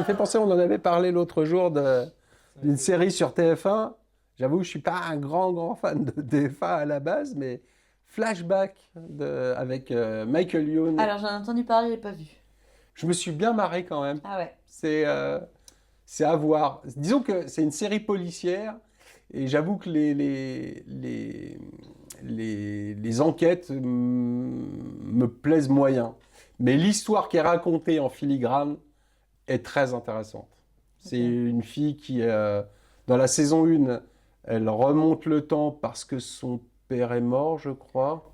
fait penser, on en avait parlé l'autre jour d'une série sur TF1. J'avoue, je suis pas un grand fan de TF1 à la base, mais Flashback avec Michael Youn. Alors, j'en ai entendu parler, je l'ai pas vu. Je me suis bien marré quand même. Ah ouais. C'est à voir. Disons que c'est une série policière et j'avoue que les enquêtes me plaisent moyen. Mais l'histoire qui est racontée en filigrane est très intéressante. C'est une fille qui, dans la saison 1, elle remonte le temps parce que son père est mort, je crois.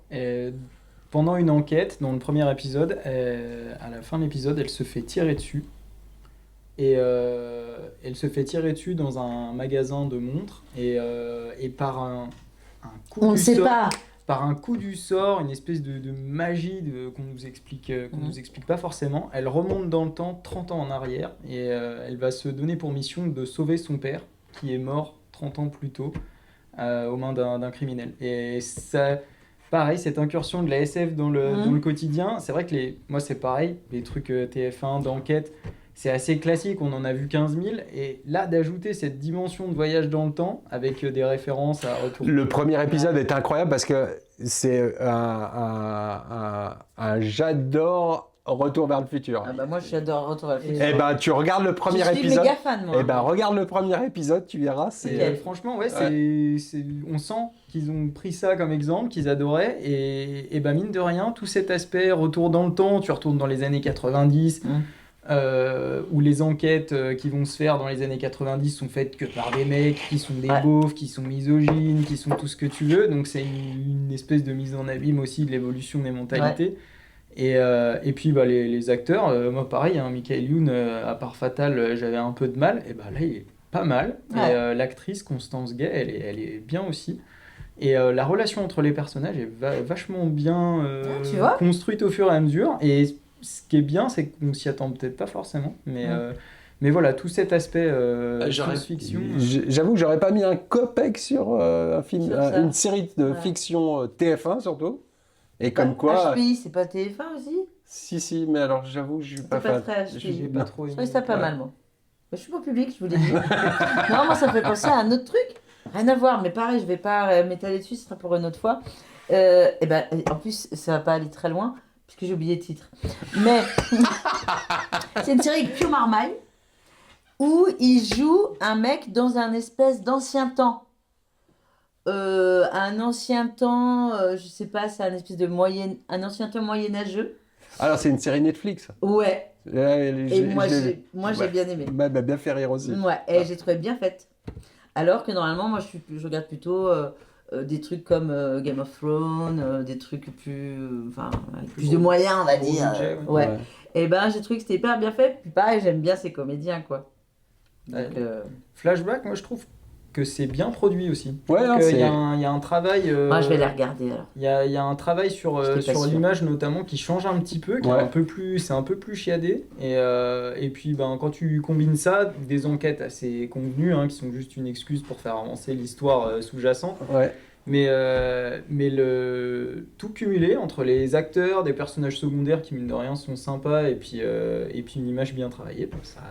Pendant une enquête, dans le premier épisode, à la fin de l'épisode, elle se fait tirer dessus. Et elle se fait tirer dessus dans un magasin de montres. Et par un coup On ne du sait sort, pas. par un coup du sort, une espèce de magie qu'on nous explique pas forcément, elle remonte dans le temps 30 ans en arrière et elle va se donner pour mission de sauver son père qui est mort 30 ans plus tôt aux mains d'un criminel. Et ça, pareil, cette incursion de la SF dans le quotidien, c'est vrai que moi c'est pareil, les trucs TF1 d'enquête, c'est assez classique, on en a vu 15 000, et là d'ajouter cette dimension de voyage dans le temps avec des références à retour. Le premier épisode est incroyable parce que c'est j'adore Retour vers le futur. Ah bah moi j'adore Retour vers le futur. Eh ben tu regardes le premier Je suis épisode. méga fan moi. Eh ben regarde le premier épisode, tu verras. Franchement ouais, on sent qu'ils ont pris ça comme exemple, qu'ils adoraient et ben mine de rien tout cet aspect retour dans le temps, tu retournes dans les années 90. Où les enquêtes qui vont se faire dans les années 90 sont faites que par des mecs qui sont des beaufs, qui sont misogynes, qui sont tout ce que tu veux. Donc c'est une espèce de mise en abîme aussi de l'évolution des mentalités. Et puis bah, les acteurs, moi pareil, hein, Michael Youn, à part Fatal, j'avais un peu de mal. Et bah, là il est pas mal. Et l'actrice Constance Gay, elle est bien aussi. Et la relation entre les personnages est vachement bien construite au fur et à mesure. Et ce qui est bien, c'est qu'on s'y attend peut-être pas forcément, mais voilà, tout cet aspect science-fiction. J'avoue que j'aurais pas mis un copec sur un film, une série de fiction TF1 surtout. Et comme quoi. HPI, c'est pas TF1 aussi ? Si, mais alors j'avoue, je suis pas fan. J'ai pas trop aimé. Je trouvais ça pas mal, moi. Je suis pas public, je vous l'ai dit. Non, moi ça me fait penser à un autre truc. Rien à voir, mais pareil, je vais pas m'étaler dessus, ce sera pour une autre fois. Et ben, en plus, ça va pas aller très loin, puisque j'ai oublié le titre. Mais c'est une série avec Pio Marmaille, où il joue un mec dans un espèce d'ancien temps. Un ancien temps, je sais pas, c'est un espèce de un ancien temps moyenâgeux. Alors c'est une série Netflix. Ouais. Et moi j'ai bien aimé. M'a bien fait rire aussi. Ouais, et j'ai trouvé bien faite. Alors que normalement, moi je regarde plutôt des trucs comme Game of Thrones, des trucs plus, plus de moyens, on va dire. Budget, ouais. Et ben j'ai trouvé que c'était hyper bien fait. Puis pareil, j'aime bien ces comédiens quoi. Donc, Flashback, moi je trouve que c'est bien produit aussi. Ouais, il y a un travail. Moi je vais les regarder alors. Il y a un travail sur l'image notamment qui change un petit peu, qui est c'est un peu plus chiadé. Et puis quand tu combines ça, des enquêtes assez convenues, hein, qui sont juste une excuse pour faire avancer l'histoire sous-jacente. Ouais. Mais le tout cumulé entre les acteurs, des personnages secondaires qui mine de rien sont sympas et puis une image bien travaillée,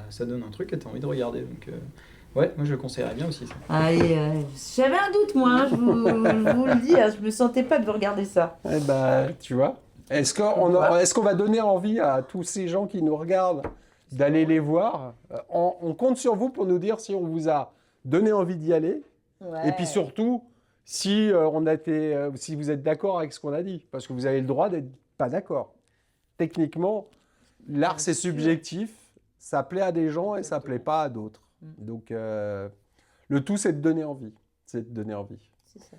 ça donne un truc que tu as envie de regarder. Donc ouais, moi je le conseillerais bien aussi ça. Allez, j'avais un doute moi, hein, je vous le dis, hein, je me sentais pas de vous regarder ça. Eh ben, tu vois. Est-ce qu'on va donner envie à tous ces gens qui nous regardent d'aller les voir ? On compte sur vous pour nous dire si on vous a donné envie d'y aller. Ouais. Et puis surtout, si vous êtes d'accord avec ce qu'on a dit. Parce que vous avez le droit d'être pas d'accord. Techniquement, l'art c'est subjectif. Ça plaît à des gens et ça plaît pas à d'autres. Donc, le tout, c'est de donner envie. C'est ça.